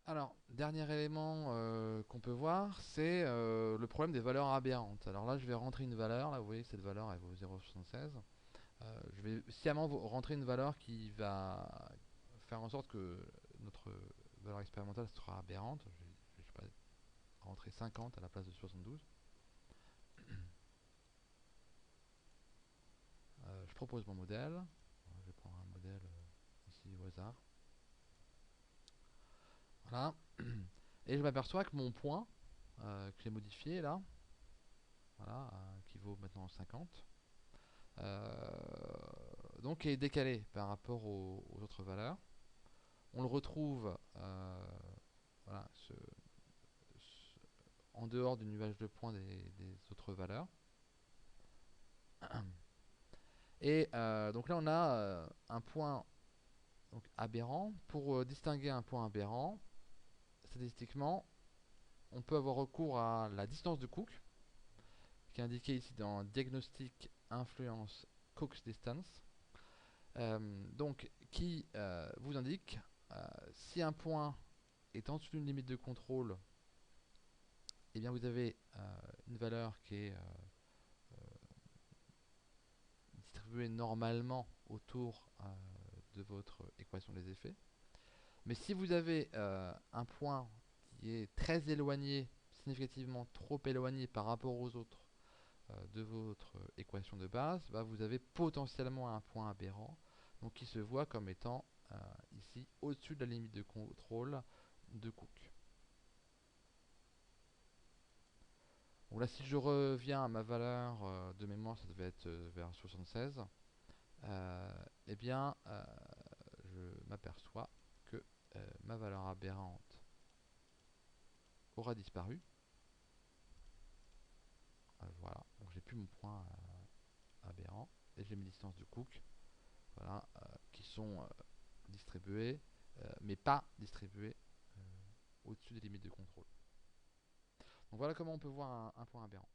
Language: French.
Alors, dernier élément qu'on peut voir, c'est le problème des valeurs aberrantes. Alors là, je vais rentrer une valeur. Là, vous voyez, cette valeur, elle vaut 0,76. Je vais sciemment rentrer une valeur qui va faire en sorte que notre valeur expérimentale sera aberrante. Je sais pas, rentrer 50 à la place de 72. Je propose mon modèle. Je vais prendre un modèle ici au hasard. Voilà. Et je m'aperçois que mon point que j'ai modifié là, voilà, qui vaut maintenant 50, donc est décalé par rapport aux autres valeurs. On le retrouve voilà, en dehors du nuage de points des autres valeurs. Et donc là on a un point donc, aberrant. Pour distinguer un point aberrant, statistiquement, on peut avoir recours à la distance de Cook, qui est indiquée ici dans Diagnostic Influence Cook's Distance, donc qui vous indique si un point est en dessous d'une limite de contrôle, eh bien vous avez une valeur qui est distribuée normalement autour de votre équation des effets. Mais si vous avez un point qui est très éloigné, significativement trop éloigné par rapport aux autres de votre équation de base, bah, vous avez potentiellement un point aberrant, donc qui se voit comme étant ici au-dessus de la limite de contrôle de Cook. Donc là, si je reviens à ma valeur de mémoire, ça devait être vers 76, eh bien, je m'aperçois que ma valeur aberrante aura disparu. Voilà, donc j'ai plus mon point aberrant et j'ai mes distances de Cook, voilà, qui sont distribuées, mais pas distribuées au-dessus des limites de contrôle. Donc voilà comment on peut voir un point aberrant.